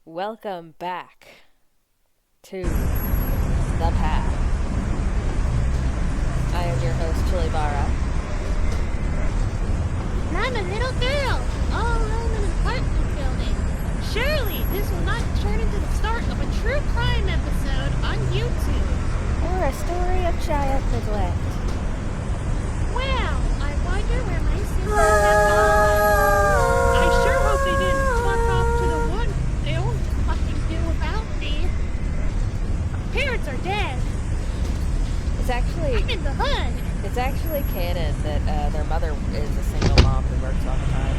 Welcome back to The Path. I am your host, Chili Barra. I'm a little girl, all alone in an apartment building. Surely this will not turn into the start of a true crime episode on YouTube. Or a story of child neglect. Well, I wonder where my sisters have gone. I sure hope they didn't fuck off to the woods. They won't fucking do without me. My parents are dead. I'm in the hood. It's actually canon that their mother is a single mom who works all the time.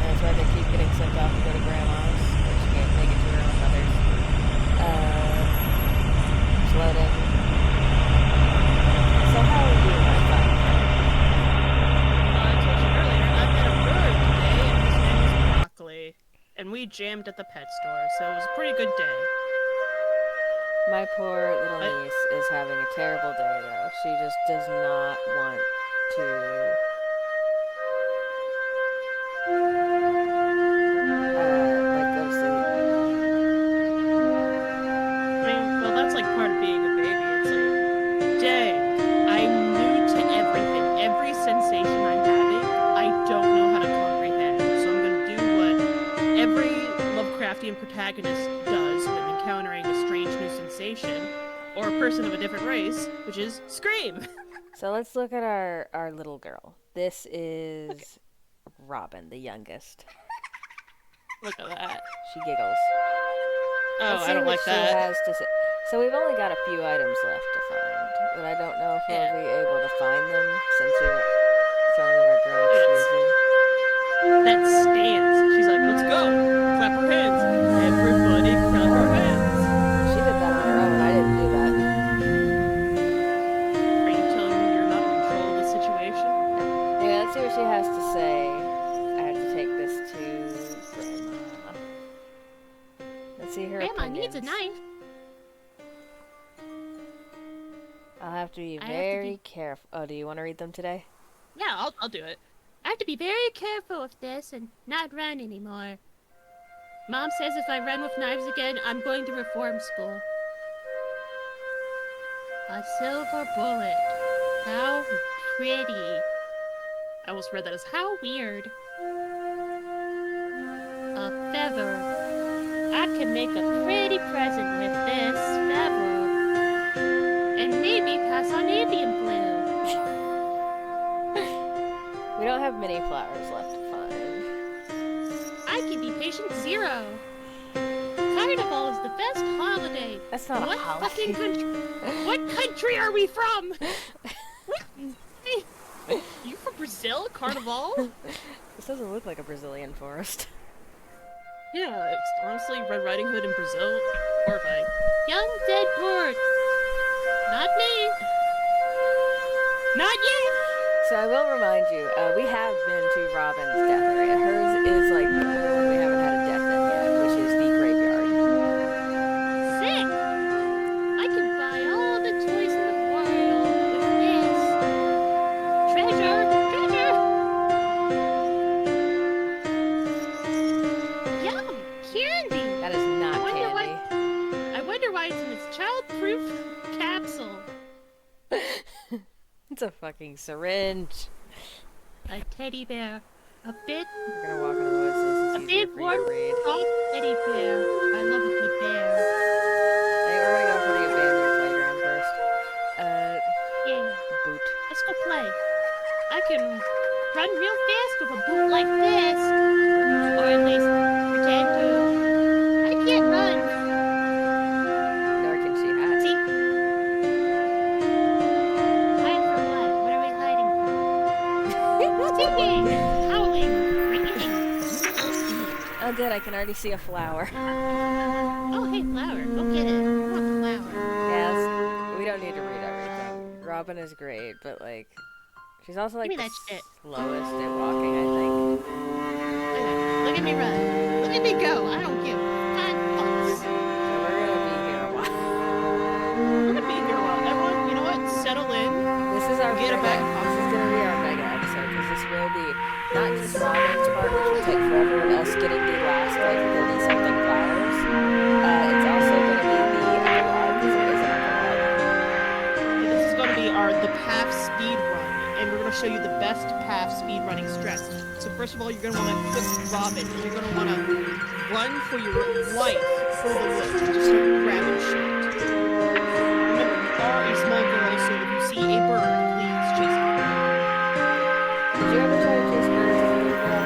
And that's why they keep getting sent off to go to grandma's, or she can't make it to her own mother's. Loading. So how are you, my fine friend? I told you earlier, I met a bird today, and his name is Broccoli. And we jammed at the pet store, so it was a pretty good day. My poor little niece is having a terrible day, though. She just does not want to... go to sleep. I mean, well, that's like part of being a baby. It's like, dang, I'm new to everything. Every sensation I'm having, I don't know how to comprehend. So I'm gonna do what every Lovecraftian protagonist does when encountering a strange new sensation, or a person of a different race, which is scream. So let's look at our little girl. This is Robin, the youngest. Look at that. She giggles. Oh, Let's I see don't what like she that. has to say. So we've only got a few items left to find, but I don't know if we'll be able to find them since some of them are girl exclusive. That stance. She's like, let's go. Clap her hands. Everybody clap her hands. She did that on her own. I didn't do that. Are you telling me you're not in control of the situation? Yeah, let's see what she has to say. I have to take this to Grandma. Let's see her Grandma opinions. needs a knife. I'll have to be very careful. Oh, do you want to read them today? Yeah, I'll do it. I have to be very careful with this and not run anymore. Mom says if I run with knives again, I'm going to reform school. A silver bullet. How pretty. I almost read that as how weird. A feather. I can make a pretty present with this feather. And maybe pass on avian flu. We don't have many flowers left to find. I can be patient zero. Carnival is the best holiday. That's not What a holiday. fucking country? What country are we from? You from Brazil? Carnival? This doesn't look like a Brazilian forest. Yeah, it's honestly Red Riding Hood in Brazil. Horrifying. Young dead bird. Not me. Not yet. So I will remind you, we have been to Robin's death area. Hers is like the only one we haven't had a death in yet, which is the graveyard. Sick. I can buy all the toys in the world with this. Treasure. Yum. Candy. That is not candy. I wonder why it's in this child-proof capsule. It's a fucking syringe. A teddy bear. A bit. We're gonna walk in the woods. This A is easier big for you warm to read. soft teddy bear. I love a good bear. I think we're gonna go for the abandoned playground first. Yeah. Boot. Let's go play. I can run real fast with a boot like this. Or at least pretend to. I can't run. Nor can she hide. See? Hide from what? What are we hiding from? Singing, howling, ringing. Oh, good. I can already see a flower. Oh, hey, flower. Go get it. I want the flower. Yes. We don't need to read everything. Robin is great, but like, she's also like Give me the that shit. slowest at walking, I think. Look at me run. Look at me go. I don't give five fucks. So we're gonna be here a while. We're gonna be here a while. Everyone, you know what? Settle in. This is our Get a bag. This is gonna be our mega episode because this will be not just Robin's part, which will take forever, and us getting the last like first of all, you're gonna want to equip Robin, and you're gonna want to run for your life through the woods and just start grabbing shit. Remember, you are a small girl, so if you see a bird, please chase it. Did you ever try to chase birds as a little girl?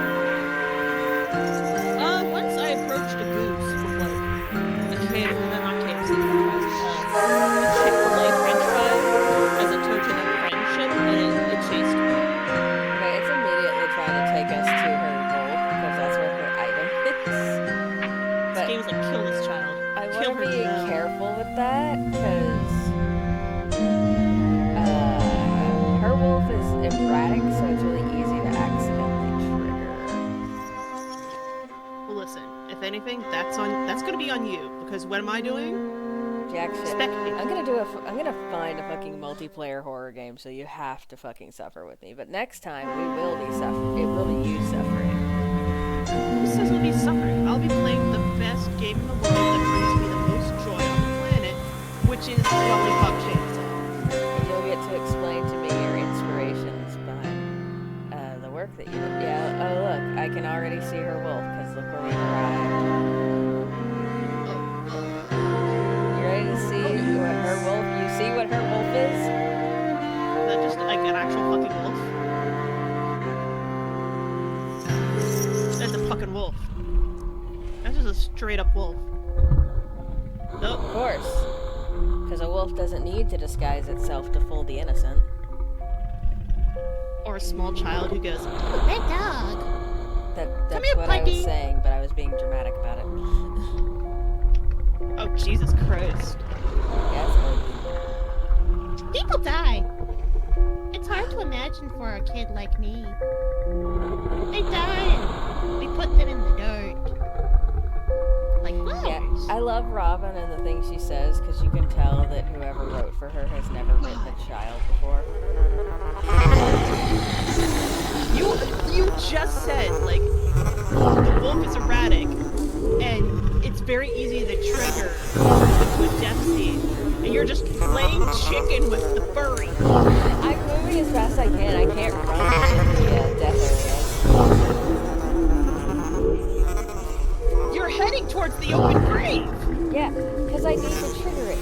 Once I approached a goose with like a KFC, not KFC french fries, a Chick-fil-A french fries as a token of friendship, and it chased me. Okay, it's immediately trying to take us to her goal because that's where her item is. This But game is like, kill this child. I Kill want to her be now. careful with that because her wolf is erratic, so it's really easy to accidentally trigger. Well, listen. If anything, that's gonna be on you because what am I doing? Jack shit. Spectate. I'm gonna find a fucking multiplayer horror game, so you have to fucking suffer with me. But next time we will be suffering. It will be you suffering. Who says we'll be suffering? I'll be playing the best game in the world that brings me the most joy on the planet, which is Lollipop Chainsaw. And you'll get to explain to me your inspirations behind the work that you did. Yeah. Oh look, I can already see her wolf because look where we arrived. You ready to see what her wolf? You see what her wolf is? Is that just like an actual fucking wolf? That's a fucking wolf. That's just a straight up wolf. Nope. Of course, because a wolf doesn't need to disguise itself to fool the innocent. Or a small child who goes, "Oh, that dog." That's Come here, what I was Pudgy. saying, but I was being dramatic about it. Oh, Jesus Christ. Yes, People die. It's hard to imagine for a kid like me. They die and we put them in the dirt. Like flowers. yeah. I love Robin and the things she says because you can tell that whoever wrote for her has never written a child before. You just said, like, the wolf is erratic, and it's very easy to trigger into a death scene, and you're just playing chicken with the furry. I'm moving as fast as I can. I can't run in the death areas. You're heading towards the open grave. Yeah, because I need to trigger it.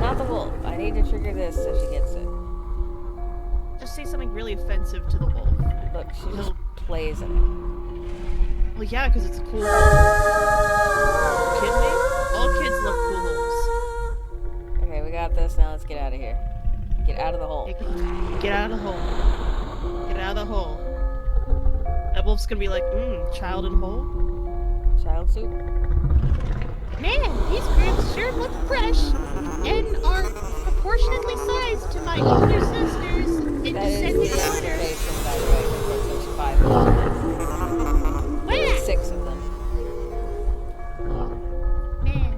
Not the wolf. I need to trigger this so she gets it. Just say something really offensive to the wolf. Look, she just plays in it. Well, yeah, because it's a cool. Kidding me? All kids love cool holes. Okay, we got this. Now let's get out of here. Get out of the hole. Get out of the hole. Get out of the hole. That wolf's gonna be like, child in hole. Child soup. Man, these grapes sure look fresh and are proportionately sized to my older sisters in That is the descending order. observation, by the way, because there's 5 of them. Where? 6 of them. Man.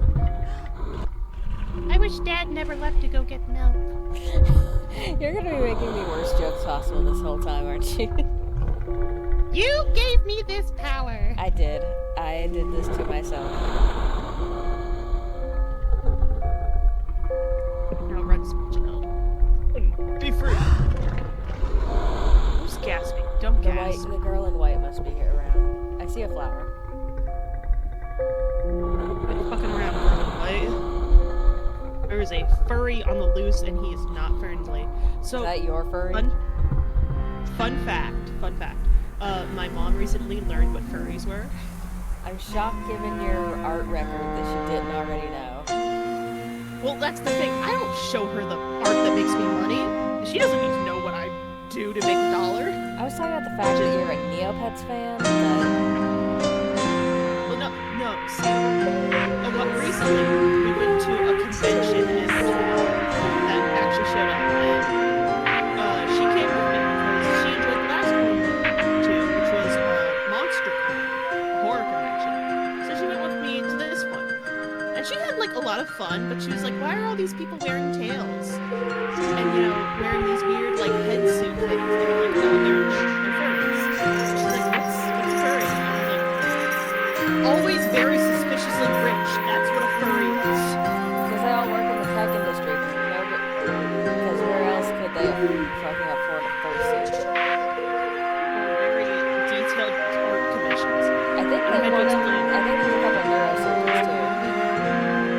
I wish Dad never left to go get milk. You're gonna be making the worst jokes possible this whole time, aren't you? You gave me this power. I did. I did this to myself. Now run, small child. Be free. Who's gasping? Don't gasp. The girl in white must be here around. I see a flower. Quit fucking around, girl in white. There is a furry on the loose, and he is not friendly. So, Is that your furry? fun fact. My mom recently learned what furries were. I'm shocked given your art record that she didn't already know. Well, that's the thing. I don't show her the art that makes me money. She doesn't need to know what I do to make a dollar. I was talking about the fact that you're a Neopets fan, but Well, no. See, but recently we went to a convention in town that actually showed up, and she came with me because she enjoyed the last one we went to, which was MonsterCon, a horror convention. So she went with me to this one, and she had like a lot of fun. But she was like, "Why are all these people wearing tails and wearing these weird like head suit things?" And I'm like, "Oh, they're furries." She's like, "What's furry?" And I'm like, always very suspiciously rich. That's what a furry is. because they all work in the tech industry. Because where else could they fucking afford a fursuit? hallucinations. I think And I that had to one. explain. I think there's a couple of neurosurgeons too.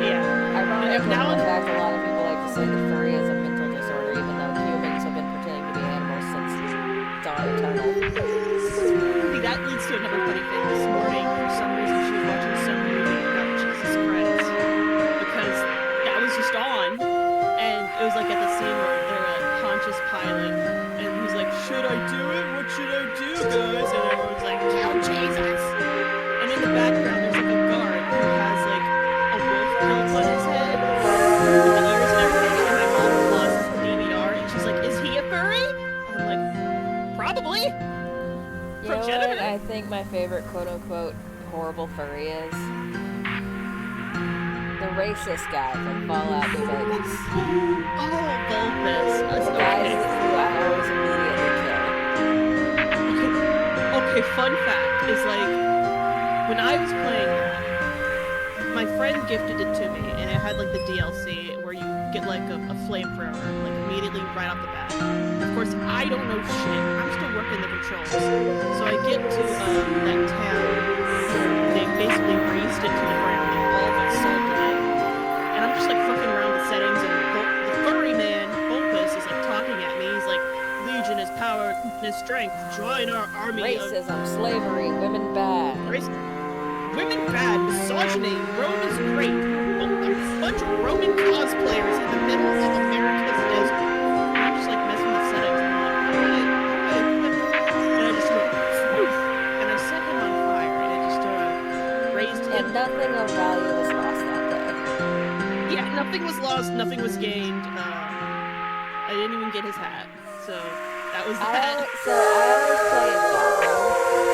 Yeah. Ironically, And now in I'm- fact, a lot of people like to say that furry is a mental disorder, even though humans have been pretending to be animals since dawn eternal. See, that leads to another funny thing. This morning, for some reason, she was watching some movie about Jesus Christ because that was just on, and it was like at the scene where they're at Pontius Pilate, and he's like, "Should I do it? What should I do, guys?" And everyone's like, "Kill Jesus!" And in the background, there's like a guard who has like a wolf pelt on his head, with the ears and everything. And my mom pauses the DVR, and she's like, "Is he a furry?" I'm like, "Probably." You know what Progenitor? I think my favorite quote-unquote horrible furry is? The racist guy from Fallout New Vegas. Oh, Vulpes. The guy who I always immediately kill. Okay, fun fact is like, when I was playing that, my friend gifted it to me, and it had like the DLC where you get like a flamethrower, like immediately right off the bat. Of course, I don't know shit. I'm still working the controls. So I get to that town where they basically razed it to the ground and all but salted it. And I'm just like fucking around with settings, and the furry man, Vulpes, is like talking at me. He's like, "Legion is power and is strength. Join our army of Racism, slavery, women bad. women bad, misogyny, Rome is great." A bunch of Roman cosplayers in the middle of America's desert. And I'm just like messing with settings, and I'm like, and I just went, "Poof," and I set him on fire, and it just raised him. And nothing of value was lost that day. Yeah, nothing was lost, nothing was gained. I didn't even get his hat, so that was that. I always play in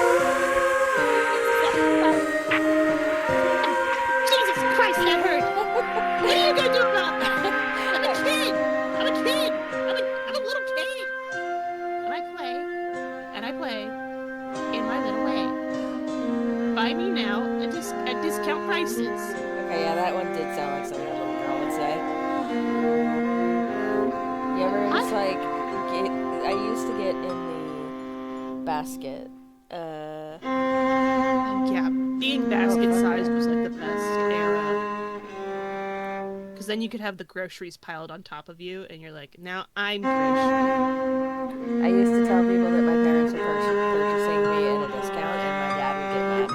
Jesus Christ, that hurt! What are you gonna do about that? I'm a kid! I'm a kid! I'm a little kid! And I play in my little way. Buy me now at discount prices. Okay, yeah, that one did sound like something a little girl would say. You ever just like I used to get in the basket. Yeah, being basket sized was like the best era. Because then you could have the groceries piled on top of you, and you're like, now I'm grocery. I used to tell people that my parents were purchasing me at a discount, and my dad would get mad.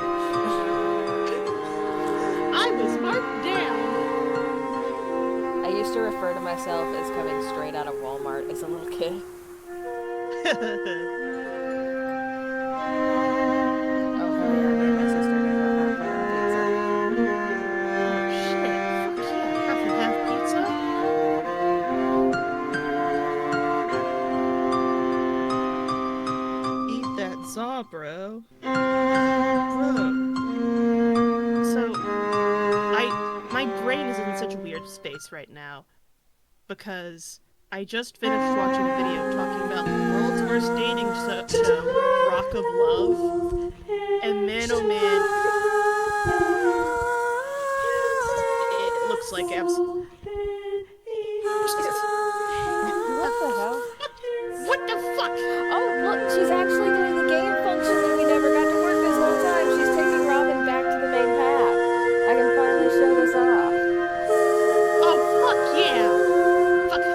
I was marked down. I used to refer to myself as coming straight out of Walmart as a little kid. Oh hell yeah, me and my sister are gonna go have fun Shit, fuck yeah, half and half pizza. Eat that za, bro. So, my brain is in such a weird space right now because I just finished watching a video talking about the world's worst dating show, Rock of Love, and man oh man, it looks like absolute. What the hell? What the fuck? Oh, look, she's actually doing the game function that we never got to work this whole time. She's taking Robin back to the main path. I can finally show this off. Oh, fuck yeah! Fuck.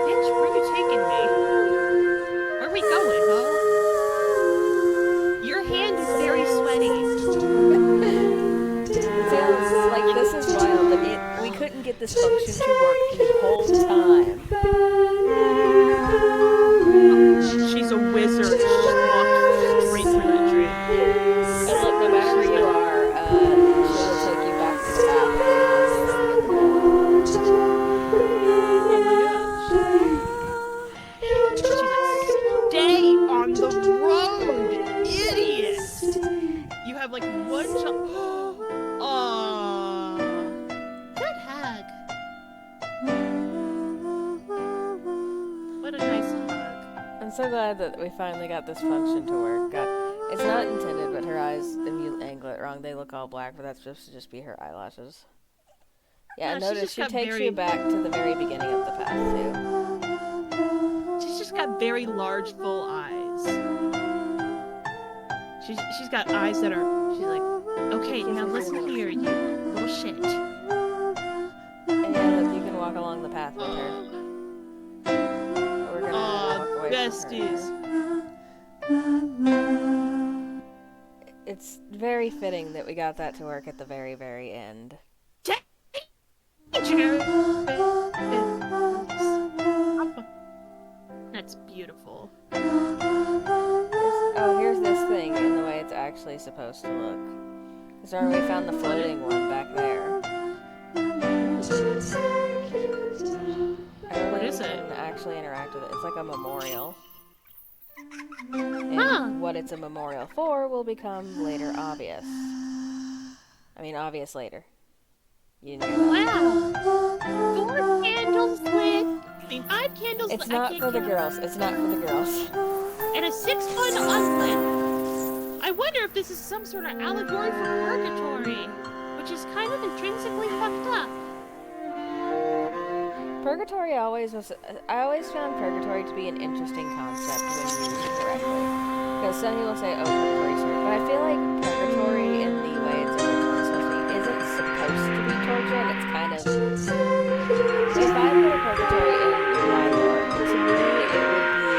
Bitch, where you taking me? Where we going, huh? Your hand is very sweaty. Sounds like this is wild, but we couldn't get this function to work the whole time. She's a wizard. She just walked straight through that tree. And look, no matter where you are, she will take you back to the path. She's like, "Stay on the road, idiot!" You have like one shot. Aww. Good hug. What a nice hug. I'm so glad that we finally got this function to work. It's not intended, but her eyes, if you angle it wrong, they look all black, but that's supposed to just be her eyelashes. Yeah, No, notice just she got takes very- you back to the very beginning of the path, too. She's just got very large, full eyes. She's got eyes that are. She's like, okay, now listen here, you little shit. And yeah, look, you can walk along the path with her. We're gonna walk away besties. from her. It's very fitting that we got that to work at the very, very end. That's beautiful. Here's this thing in the way it's actually supposed to look. Because remember we found the floating one back there. What is it? Can actually interact with it. It's like a memorial. And what it's a memorial for will become later obvious. I mean, obvious later. You know that. Wow! 4 candles lit. I mean, 5 candles lit. It's not for the girls. It's not for the girls. And a 6th one unlit. I wonder if this is some sort of allegory for purgatory, which is kind of intrinsically fucked up. Purgatory always was. I always found purgatory to be an interesting concept when used correctly. Because some people say, oh, purgatory's weird. But I feel like purgatory, in the way it's originally supposed to be, isn't supposed to be torture, and it's kind of. If I put a purgatory in my lore, to me, it would be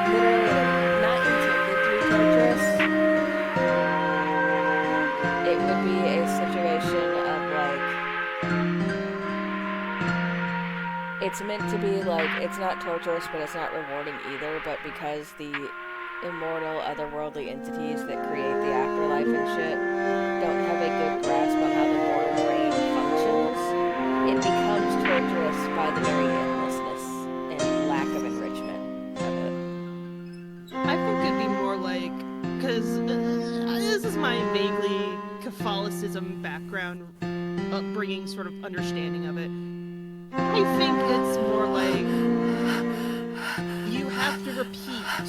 literally not intended to be torturous. It would be a situation of like. It's meant to be like, it's not torturous, but it's not rewarding either, but because the immortal, otherworldly entities that create the afterlife and shit don't have a good grasp on how the mortal brain functions, it becomes torturous by the very endlessness and lack of enrichment of it. I think it'd be more like, because this is my vaguely Catholicism background, upbringing, sort of understanding of it. I think it's more like you have to repeat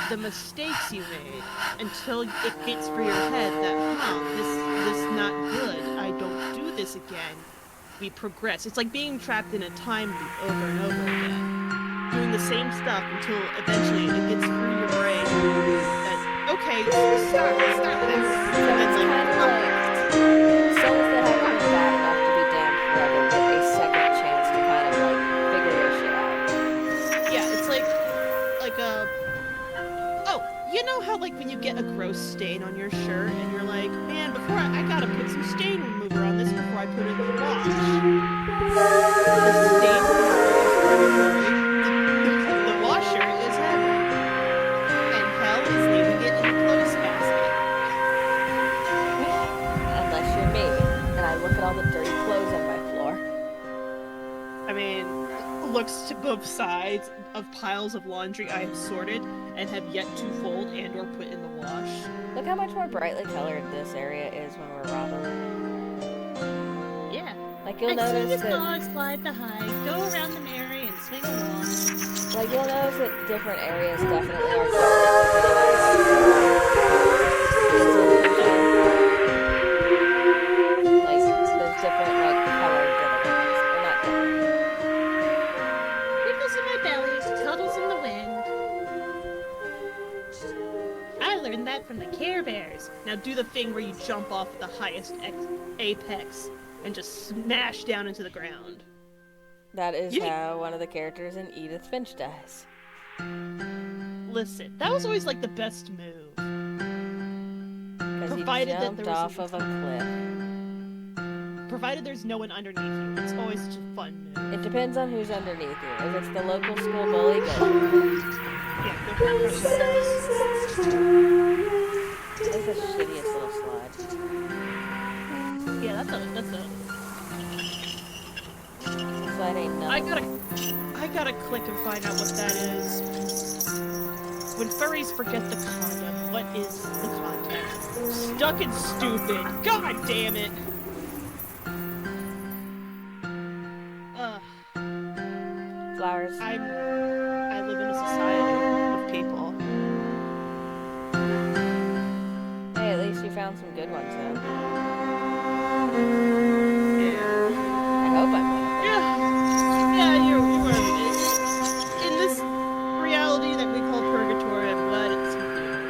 the mistakes you made until it gets through your head that, this is not good. I don't do this again. We progress. It's like being trapped in a time loop over and over again. Doing the same stuff until eventually it gets through your brain that, okay, start this. And it's like, souls that haven't been bad enough to be damned forever get a second chance to kind of like figure their shit out. yeah, it's like a. Oh, you know how like when you get a gross stain on your shirt and you're like, man, before I gotta put some stain remover on this before I put it in the wash. The stain remover is purgatory. The washer is heaven, and hell is leaving it in the clothes basket. Unless you're me, and I look at all the dirty clothes on my floor. I mean, looks to both sides of piles of laundry I have sorted and have yet to fold and or put in the wash. Look how much more brightly colored this area is when we're robbing. Yeah. Like you'll I see notice the that, dog slide the hide, go around the Mary and swing along. like you'll notice that different areas definitely are like there's different like colored different, or not different. Prickles in my belly, tuttles in the wind. I learned that from the Care Bears. Now do the thing where you jump off the highest apex and just smash down into the ground. That is You- how one of the characters in Edith Finch dies. Listen, that was always like the best move. Because he Provided that jumped there was off of a cliff. Provided there's no one underneath you. It's always such a fun move. It depends on who's underneath you. If it's the local school bully, go. Yeah, go for it. It's the shittiest little slide. Yeah, that's a Slide ain't nothing. I gotta click and find out what that is. When furries forget the condom, what is the context? Stuck and stupid. God damn it. Ugh. Flowers. I live in a society of people. Hey, at least you found some good ones, though. Yeah. I hope I'm one of them. Yeah, you were. In this reality that we call purgatory, I'm glad it's included.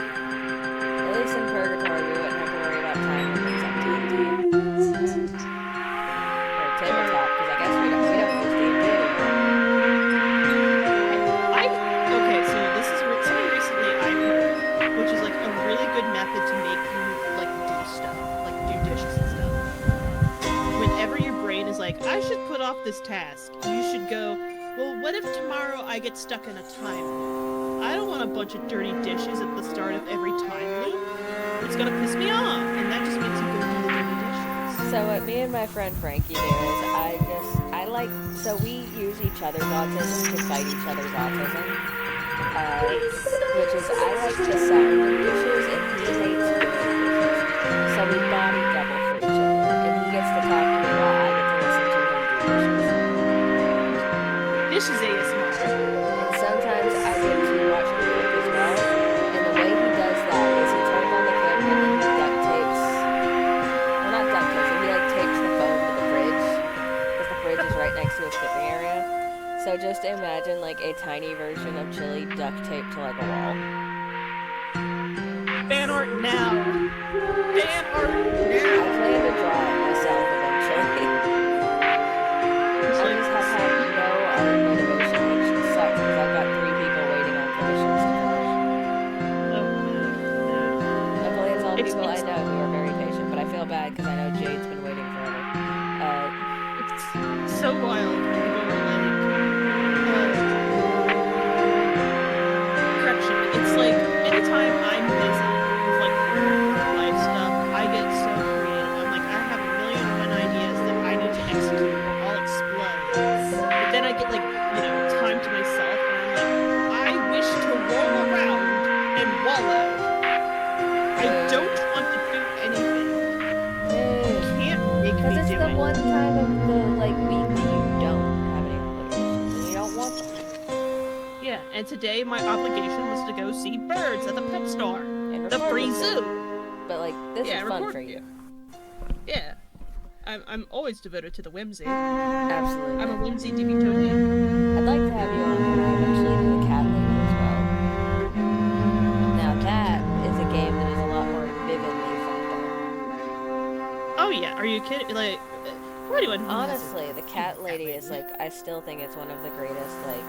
off this task, you should go, well, what if tomorrow I get stuck in a time loop? I don't want a bunch of dirty dishes at the start of every time loop. It's gonna piss me off, and that just means you go do the dirty dishes. So what me and my friend Frankie do is so we use each other's autism to fight each other's autism. Which is I like the sound of dishes and he hates doing dishes. So we body double for each other. And he gets to talk to me while I get to listen to him do dishes. Dishes ASMR. And sometimes I get to watch him cook as well. And the way he does that is he turns on the camera and he duct tapes. Well, not duct tapes, he like tapes the phone to the fridge. Because the fridge is right next to his cooking area. So just imagine like a tiny version of chili duct taped to like a wall. Fan art now. Fan art I now. plan to draw it myself eventually. I just have had no art motivation, which sucks because I've got 3 people waiting on commissions to finish. Luckily, it's all people I know who are very patient, but I feel bad because I know Jade's been waiting forever. It's so wild. Correction. It's like anytime I'm busy with like life stuff, I get so creative. I'm like, I have a million and one ideas that I need to execute or I'll explode. But then I get like, time to myself and I'm like, I wish to roll around and wallow. I don't want to do anything. You can't make me Because it's do the it. one time of the like week that you don't have any obligations and you don't want them. Yeah, and today my obligation was to go see birds at the pet store. And The record free with them. zoo. But like this Yeah, is fun record for you. Yeah. I'm always devoted to the whimsy. Absolutely. I'm a whimsy devotee. I'd like to have you on when I eventually do the cat lady as well. Now that is a game that is a lot more vividly fucked Oh yeah, are you kidding? Like, for anyone who up. hasn't- Honestly, the cat lady is like I still think it's one of the greatest like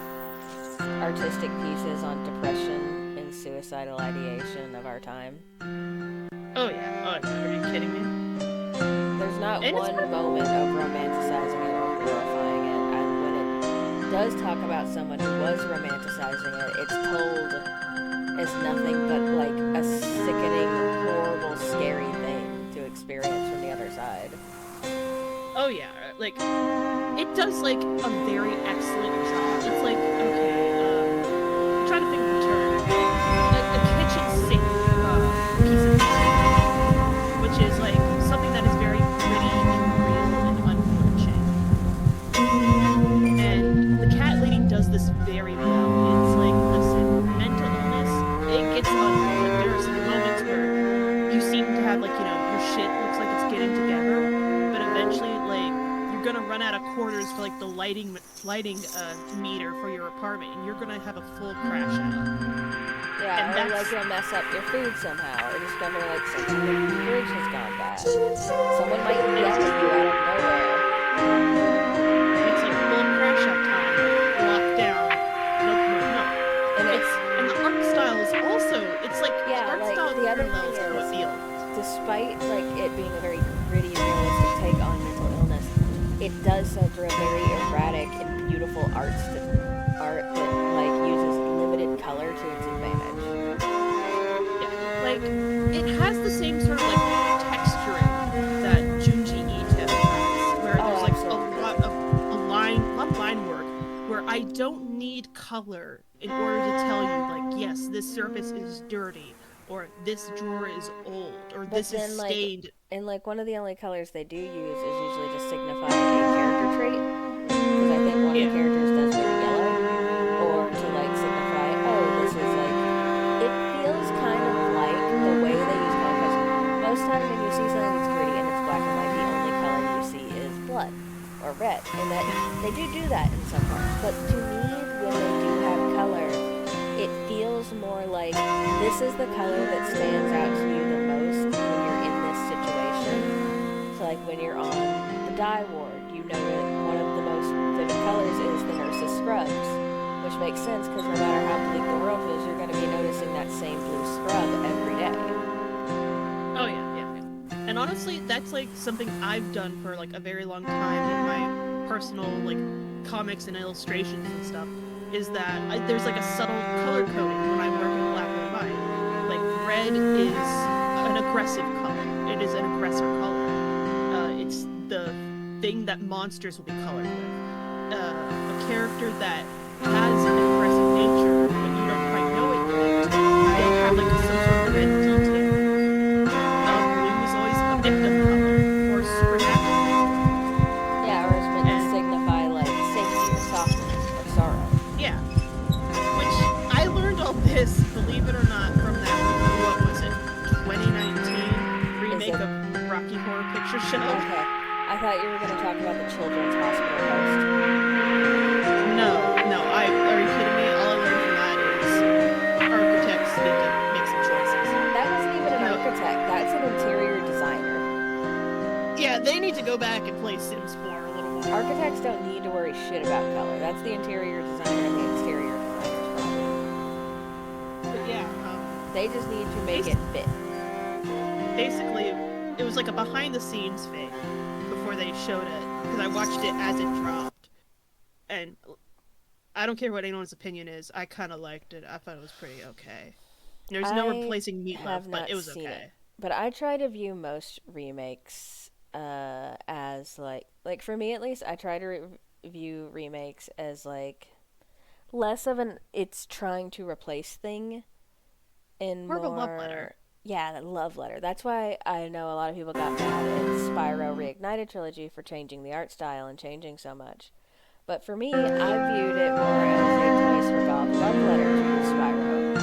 artistic pieces on depression and suicidal ideation of our time. Oh yeah, are you kidding me? There's not And it's one moment of romanticizing it or glorifying it, and when it does talk about someone who was romanticizing it, it's told as nothing but like a sickening, horrible, scary thing to experience from the other side. Oh yeah, like, it does like a very excellent job. It's like, okay, I'm trying to think of the term. A kitchen sink piece of music, which is like something that is very pretty and real and unflinching. And the cat lady does this very well. It's like, listen, mental illness, it gets ugly. Like, there's moments where you seem to have like, your shit looks like it's getting together, but eventually, like, you're gonna run out of quarters for like the lighting meter for your apartment, and you're gonna have a full crash out. Yeah, And or that's- like you'll mess up your food somehow, or discover like something in the fridge has gone bad. Someone might yell at you out of nowhere. It's like full crash out time, lockdown. No. And And the art style is also, it's like, Yeah, art like, style the other parallels thing how it is- feels. despite like it being a very gritty, realistic take on mental illness, it does so through a very erratic and beautiful art that like uses limited color to its advantage. Yeah, like, it has the same sort of like texturing that Junji Ito has, where Oh, there's like absolutely. a lot of line work where I don't need color in order to tell you, like, yes, this surface is dirty, or this drawer is old, or But this then, is like, stained. And like one of the only colors they do use is usually to signify a character trait, because I think one of the Yeah. characters does wear yellow, or to like signify, oh, this is like. It feels kind of like the way they use color, because most time when you see something that's gritty and it's black and white, the only color you see is blood or red, and that they do that in some parts. But to me, when they do have color, it feels more like this is the color that stands out to you the most when you're in this situation. So like when you're on the dye ward, you know that one of the most vivid colors is the nurse's scrubs, which makes sense because no matter how bleak the world feels, you're going to be noticing that same blue scrub every day. Oh yeah. And honestly, that's like something I've done for like a very long time in my personal like comics and illustrations and stuff is that there's like a subtle color coding when I'm working black and white. Like red is an aggressive color. It is an aggressor color. It's the thing that monsters will be colored with. A character that has an aggressive nature, but you don't quite know it yet. They'll have like some sort of red detail. Blue is always a victim color or supernatural. Yeah, or it's meant to signify like safety or softness or sorrow. Yeah. Which I learned all this, believe it or not, from that what was it, 2019 remake of Rocky Horror Picture Show. Okay. I thought you were going to talk about the Children's Hospital post. No, are you kidding me? All I learned from that is architects need to make some choices. That wasn't even an architect. That's an interior designer. Yeah, they need to go back and play Sims 4 a little more. Architects don't need to worry shit about color. That's the interior designer and the exterior designer's problem. But yeah, they just need to make it fit. Basically, it was like a behind-the-scenes thing before they showed it, because I watched it as it dropped, and I don't care what anyone's opinion is, I kind of liked it. I thought it was pretty okay. There's no replacing Meatloaf, but it was okay. It. But I try to view most remakes as like for me at least, I try to view remakes as like less of an it's trying to replace thing and more of a love letter. Yeah, a love letter. That's why I know a lot of people got mad at Spyro Reignited Trilogy for changing the art style and changing so much. But for me, I viewed it more as a Toys for Bob love letter to Spyro.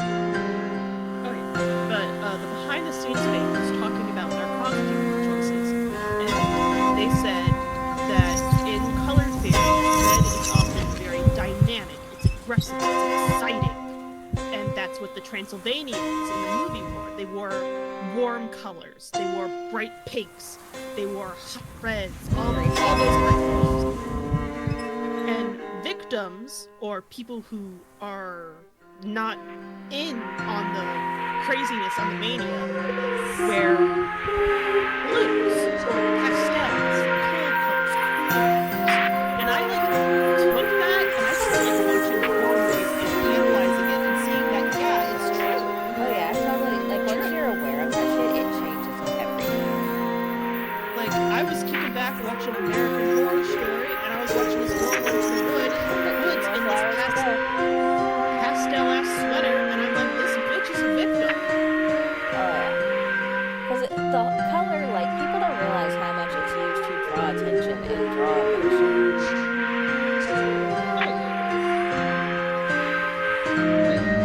Okay. But the behind-the-scenes thing was talking about their costume choices, and they said that in color theory, red is often very dynamic, it's aggressive, it's exciting. And that's what the Transylvanians in the movie wore. They wore warm colors. They wore bright pinks. They wore hot reds. All those kinds of colors. And victims, or people who are not in on the craziness, on the mania, wear blues, pastels, cold colors. And I took that, and I started watching the movies and analyzing it and seeing that, yeah, it's true. Oh yeah, totally. Like once you're aware of that shit, it changes everything. Like I was kicking back watching American Horror Story, and I was watching this girl go to the woods in this pastel ass sweater, and I'm like, this bitch is a victim. Because the color, like people don't realize how much it's used to draw attention and draw emotion.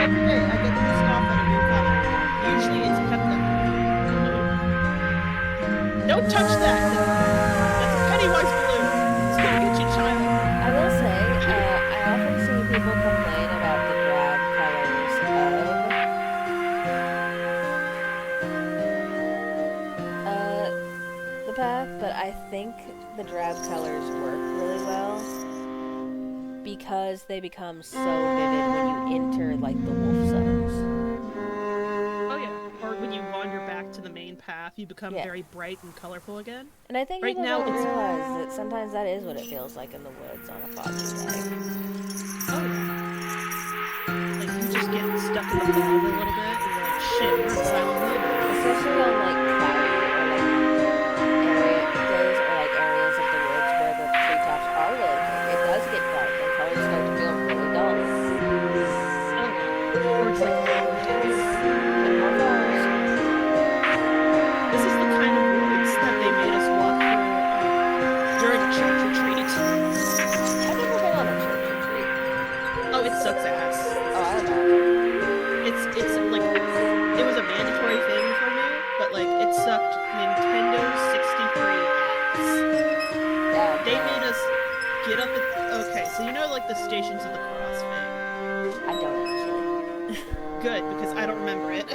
Every day I get pissed off at a new color. Usually it's pepper. Don't touch that! That's a Pennywise balloon! It's gonna get you, child. I will say, I often see people complain about the drab colors of the path, but I think the drab colors work really well because they become so vivid when you enter like the wolf zones. Oh yeah, or when you wander back to the main path, you become very bright and colorful again. And I think right people now don't it's realize that sometimes that is what it feels like in the woods on a foggy day. Oh yeah. Like you just get stuck in the fog a little bit and you're like, shit, we're in silent hill. Especially on like cloudy or like area days or like areas of the woods where the treetops are really big. It does get dark and colors start to feel really dull. Or it's like And more flowers. this is the kind of woods that they made us walk through during a church retreat. I've never been on a church retreat. Oh, it sucks ass. Oh, I know. It's like it was a mandatory thing for me, but like it sucked Nintendo 63 ass. Yeah, They made us get up at okay, so you know like the Stations of the Cross thing. I don't actually. Good, because I don't remember it.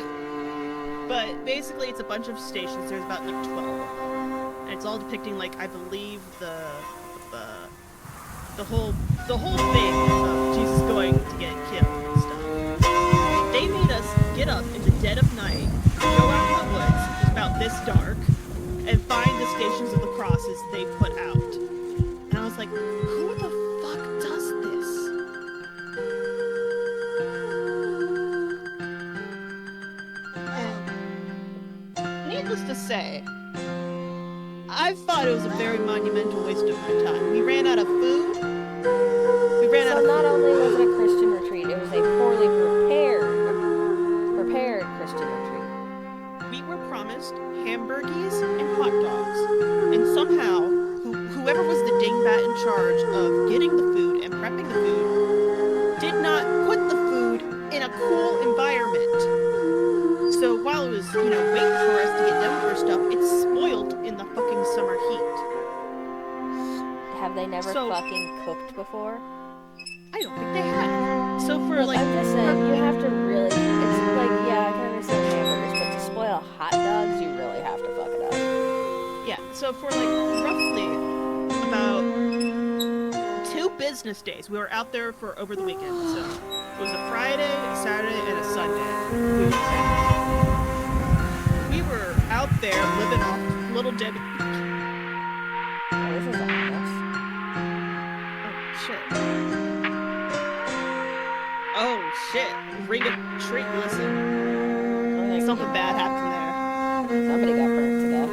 But basically it's a bunch of stations, there's about like 12. And it's all depicting like I believe the whole thing of Jesus going to get killed and stuff. They made us get up in the dead of night, go out in the woods, about this dark, and find the Stations of the Crosses they put out. And I was like, needless to say, I thought it was a very monumental waste of my time. We ran out of food. We ran out So of not food. only was it a Christian retreat, it was a poorly prepared Christian retreat. We were promised hamburgies and hot dogs, and somehow whoever was the dingbat in charge of getting the food and prepping the food did not put the food in a cool environment. So while it was, waiting for us to get done with our stuff, it's spoiled in the fucking summer heat. Have they never So- fucking cooked before? I don't think they have. So for Look, I'm just saying, you have to really. It's like, yeah, I can understand hamburgers, but to spoil hot dogs, you really have to fuck it up. yeah, so for roughly about 2 business days, we were out there for over the weekend. So it was a Friday, a Saturday, and a Sunday. We were out there living off Little Debbie. Oh, this is ominous. Oh shit. Oh shit. Ring of treat, listen. Something bad happened there. Somebody got burnt to death.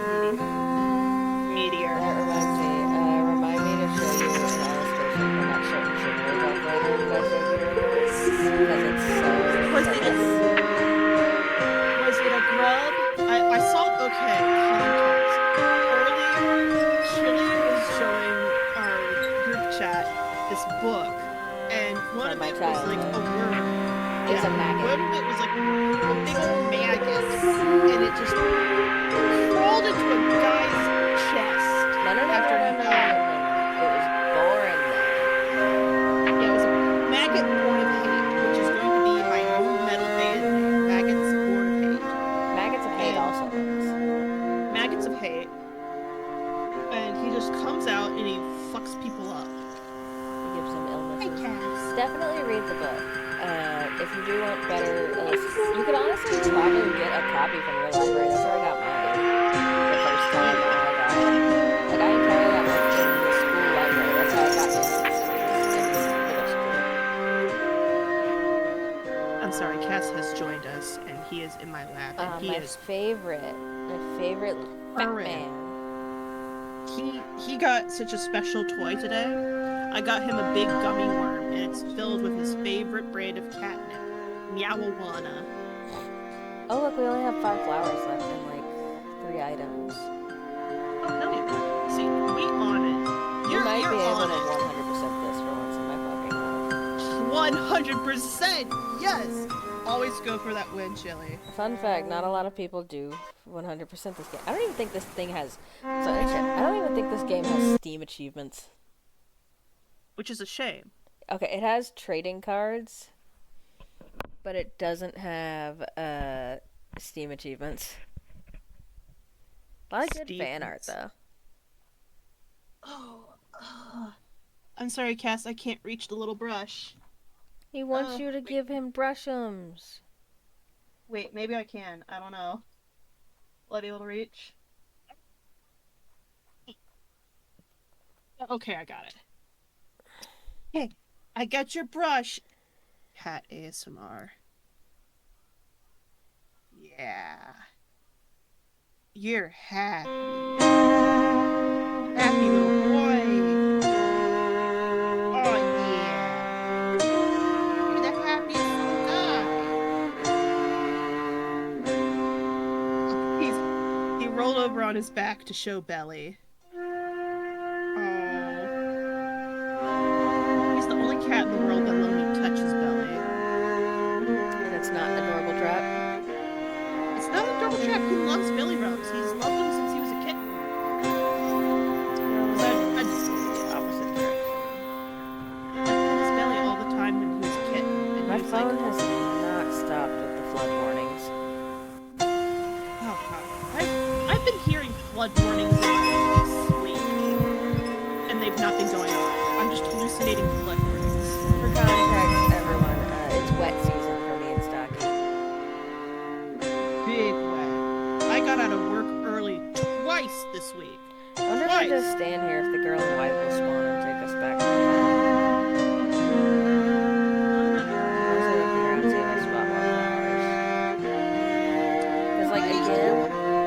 Meteor. That reminds me. Remind me to show you an illustration from that certain sugar book later that I showed you earlier. Because it's so. Was it a grub? I saw, okay, context. Earlier, Chili was showing our group chat this book, and one From of my it was like a childhood. worm. It was a maggot. One of it was like a big old maggot, and it just crawled into a guy's chest. No. After he died. It was boring there. Yeah, it was a maggot born of hate, which is going to be my new metal band name. Maggots born of hate. Maggots of hate also works. Maggots of hate. And he just comes out and he fucks people up. It gives them Hi, illnesses. Cass. Definitely read the book. If you do want better illustrations, you could honestly probably get a copy from your library. That's where I got mine. The first time I got it. Like, I encountered that one in the school library. That's how I got it in middle school. I'm sorry, Cass has joined us and he is in my lap. And he My is favorite fat Furry. man. he got such a special toy today. I got him a big gummy worm and it's filled with his favorite brand of catnip, Meowawana. Oh, look, we only have 5 flowers left and like 3 items. Oh hell yeah. See, we on it. You might be able on to it. 100% this for once in my fucking life. 100%! Yes! Always go for that win, Chili. Fun fact, not a lot of people do 100% this game. I don't even think this thing has... Sorry, I don't even think this game has Steam achievements. Which is a shame. Okay, it has trading cards, but it doesn't have Steam achievements. A lot of good fan art, though. Oh, I'm sorry, Cass, I can't reach the little brush. He wants you to give him brushums. Wait, maybe I can. I don't know. Will I be able to reach? Okay, I got it. Hey, I got your brush. Cat ASMR. Yeah. You're happy. Happy little boy. Oh yeah. You're the happiest little guy. He rolled over on his back to show belly. He's the only cat in the world that let me touch his belly. And it's not an adorable trap. It's not a double trap. He loves belly rubs. He's loved them since he was a kitten. I just go the opposite direction. I pet his belly all the time when he was a kitten. And My he was phone like, has not stopped with the flood warnings. oh god. I've been hearing flood warnings this week. And they've not been going on. I'm just hallucinating flood warnings. For context, everyone, it's wet season for me and Stalky. Big wet. I got out of work early twice this week. I wonder if I just stand here if the girl in white will spawn and take us back to the farm. Let's look around and see if I spot more flowers. Because, like, again,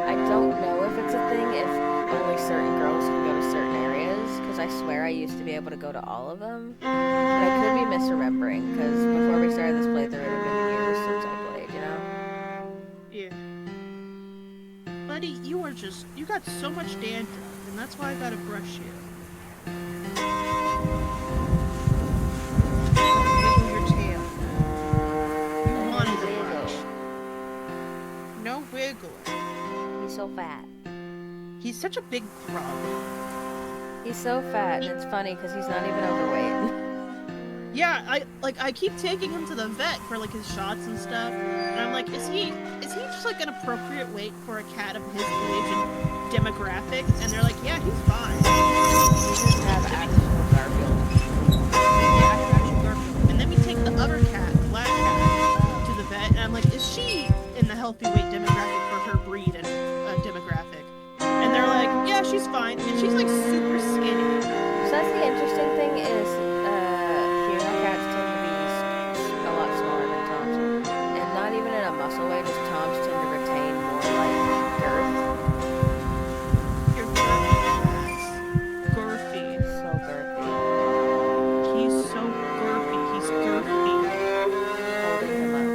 I I don't know if it's a thing if only certain girls can go to certain areas, because I swear I used to be able to go to all of them. But I could be misremembering, because before we started this playthrough, it had been years since I played, you know? Yeah. Buddy, you got so much dandruff, and that's why I gotta brush you. Wiggle your tail. You wanted to brush. No wiggling. He's so fat. He's such a big grub. He's so fat, and it's funny because he's not even overweight. Yeah, I keep taking him to the vet for like his shots and stuff, and I'm like, is he just like an appropriate weight for a cat of his age and demographic? And they're like, yeah, he's fine. You just have actual Garfield. Yeah, I have actual Garfield. And then we take the other cat, the black cat, to the vet, and I'm like, is she in the healthy weight demographic for her breed and demographic? And they're like, yeah, she's fine, and she's like super skinny. So that's the interesting thing is, female cats tend to be a lot smaller than Toms. And not even in a muscle way, just Toms tend to retain more, like, girth. You're girthy. Girthy. So girthy. He's so girthy. He's girthy. Holding him up.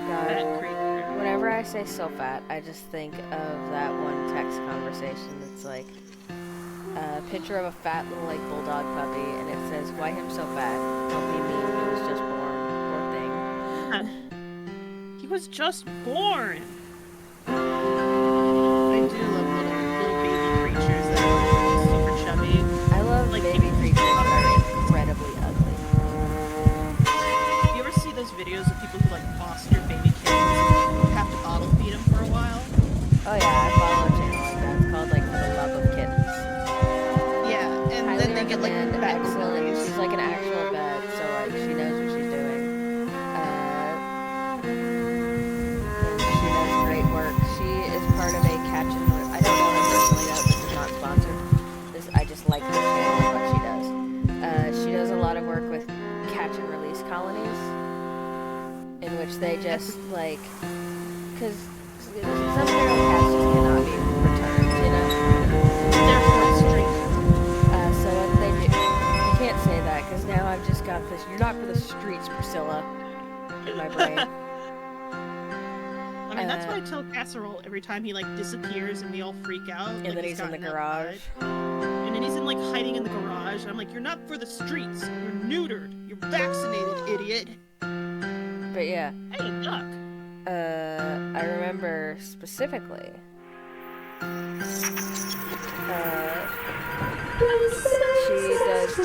God. That creature. Whenever I say so fat, I just think of that one text conversation that's like, a picture of a fat little like bulldog puppy, and it says, "Why him so fat? Don't be mean. He was just born. Poor thing." He was just born. I do love little baby creatures that are super chubby. I love Like baby creatures that are incredibly ugly. You ever see those videos of people who like foster baby kittens and have to bottle feed them for a while? Oh yeah, I follow a channel like that. It's called like For the Love of Kittens. Yeah, and Highly then they get like recommend. fat Excellent. bellies. She's like an actual vet, so like she knows what she's doing. And she does great work. She is part of a catch and I don't know her personally though. This is not sponsored. I just like her channel and what she does. She does a lot of work with catch and release colonies, in which they just like, because some feral cats just cannot be returned, you know. They're for the street. So what they do, you can't say that because now I've just got this. You're not for the streets, Priscilla. In my brain. I mean, that's what I tell Casserole every time he like disappears and we all freak out. And like, then he's in the garage. And then he's in like hiding in the garage. And I'm like, you're not for the streets. You're neutered. You're vaccinated, idiot. But yeah, Hey, duck. I remember specifically.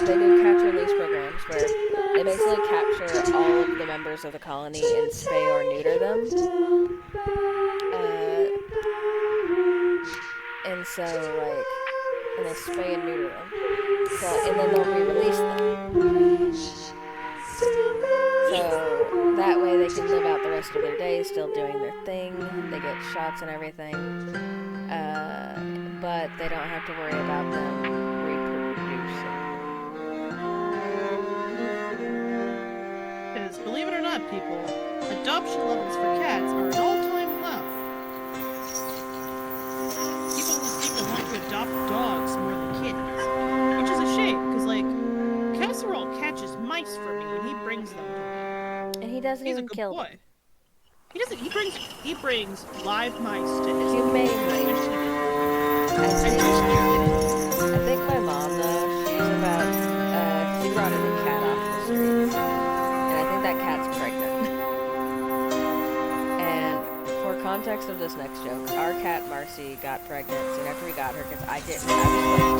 They do catch release programs where they basically capture all of the members of the colony and spay or neuter them. And so, like, and they spay and neuter them. So, and then they'll re-release them. So, that way they can live out the rest of their days still doing their thing. They get shots and everything. But they don't have to worry about them reproducing. Because believe it or not, people, adoption levels for cats are at all-time low. People want to adopt dogs more than kittens, which is a shame. Because like, Casserole catches mice for me, and he brings them to me. And he doesn't He's a even good kill boy. them. He doesn't. He brings live mice to his. Humanely. I think my mom, though, she's about, she brought a new cat off the streets. And I think that cat's pregnant. And for context of this next joke, our cat Marcy got pregnant soon after we got her because I was like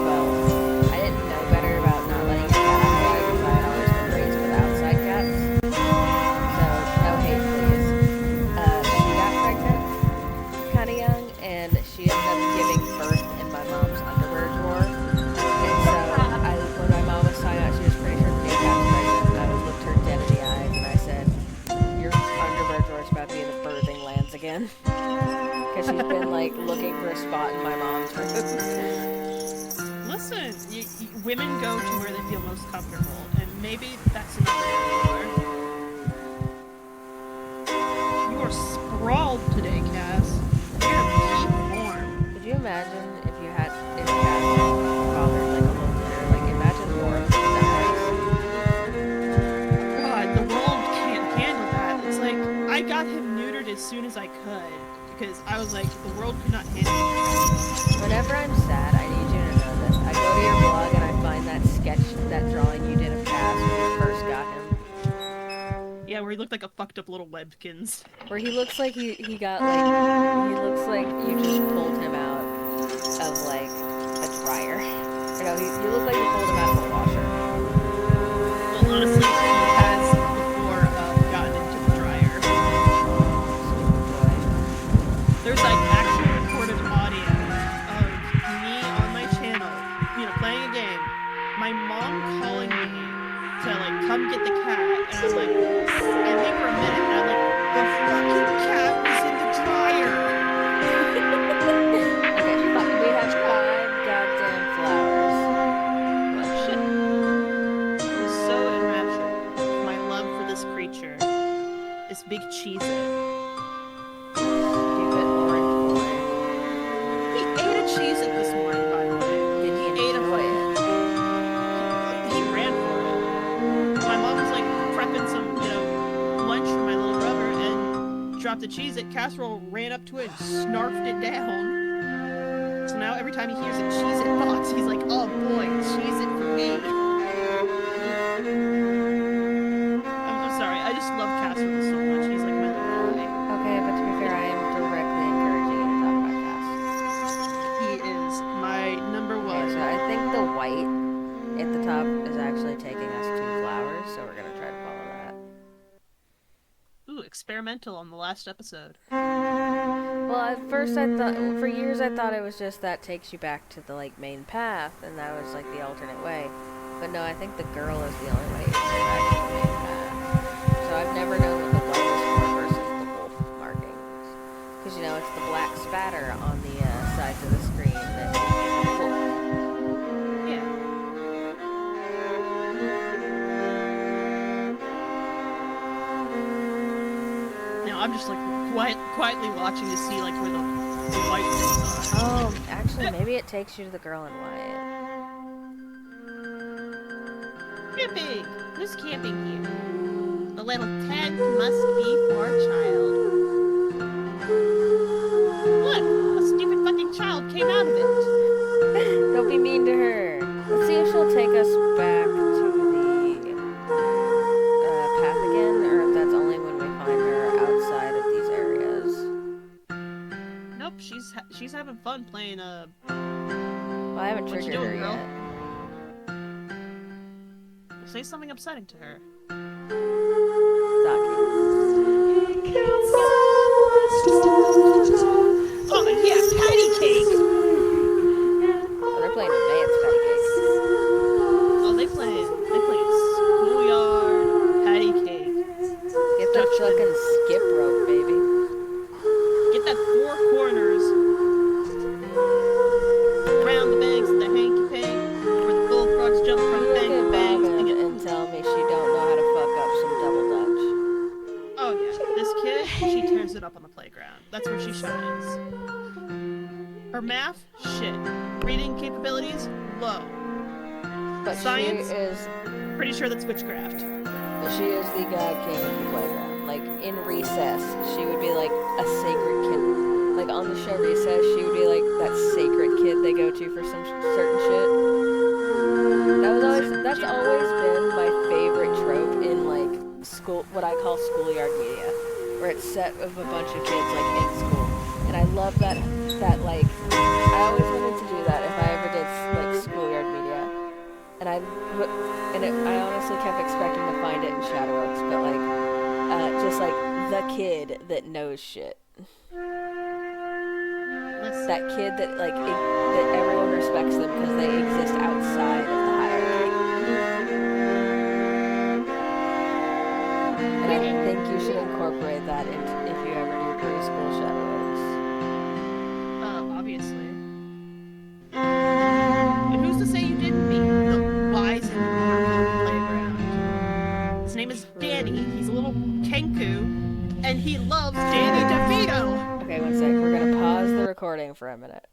12. I didn't know better about not letting a cat outside because I had always been raised with outside cats. So, no hate, please. She got pregnant kind of young, and she ended up giving birth in my mom's underwear drawer. And so, when my mom was finding out she was pretty sure the new cat's pregnant, I looked her dead in the eyes and I said, "Your underwear drawer is about to be in the birthing lands again." Because she's been like looking for a spot in my mom's room. Listen, women go to where they feel most comfortable, and maybe that's another door. You are sprawled today, Cat. soon as I could because I was like, the world could not handle it. Whenever I'm sad, I need you to know this. I go to your blog and I find that sketch, that drawing you did of Cass when you first got him. Yeah, where he looked like a fucked up little Webkins. Where he looks like he got like, he looks like you just pulled him out of like a dryer. You know, you look like you pulled him out of a washer. Well, honestly, he has before gotten into the dryer. There's like actually recorded audio of me on my channel, you know, playing a game. My mom calling me to like come get the cat, and I'm like, I think for a minute, and I'm like, the fucking cat was in the dryer. Okay, we have 5 goddamn flowers. Well, shit. I was so enraptured with my love for this creature, this big Cheez-It. Stupid orange boy. He ate a Cheez-It this morning, by the way. Did he enjoy it? He ran for it. My mom was like prepping some, you know, lunch for my little brother and dropped the Cheez-It. Casserole ran up to it and snarfed it down. So now every time he hears a Cheez-It box, he's like, oh boy, Cheez-It for me. I'm sorry, I just love Casserole so much. He's like my little guy. Okay, but to be fair, I am directly encouraging you to talk about Cass. He is my number Okay, one. so I think the white at the top is actually taking us 2 flowers, so we're gonna try to follow that. Ooh, experimental on the last episode. Well, at first I thought, for years I thought it was just that takes you back to the like main path, and that was like the alternate way. But no, I think the girl is the only way to get back to the main path. So I've never known what the white is for versus the wolf markings, because you know it's the black spatter on the sides of the screen that is wolf. Yeah. Now I'm just like quietly watching to see like where the white things are. Oh, actually, maybe it takes you to the girl in white. Camping! Who's camping here? The little tent must be for a child. Look! A stupid fucking child came out of it. Don't be mean to her. Let's see if she'll take us back to the path again, or if that's only when we find her outside of these areas. Nope, she's having fun playing Well, I haven't What you triggered her doing, girl? yet. say something upsetting to her. Stalky. Oh yeah, patty cake! Oh, they're playing advanced patty cakes. Oh, they play schoolyard, patty cake. Get the fucking skip rope, baby. Get that 4 corners around the banks of the hanky-pank, where the bullfrogs jump from the bank to bank. And tell me she don't know how to fuck up some double dutch. Oh yeah, this kid, she tears it up on the playground. That's where she shines. Her math, shit. Reading capabilities, low. But Science? she is Pretty sure that's witchcraft. the god king of the playground. Like in recess, she would be like a sacred kid. Like on the show Recess, she would be like that sacred kid they go to for some certain shit. That's always been my favorite trope in like school, what I call schoolyard media, where it's set of a bunch of kids like in school, and I love that like I always wanted to do that if I ever did like schoolyard media, and I honestly kept expecting to find it in Shadow Oaks, but like just like the kid that knows shit. That kid that like that everyone respects them because they exist outside of the hierarchy. And I think you should incorporate that into if you ever do preschool Shadow Oaks. Obviously. And who's to say you didn't meet the wise and wonderful playground? His name is Danny. He's a little Kenku, and he loves Danny DeVito. Okay, one sec. We're gonna pause the recording for a minute.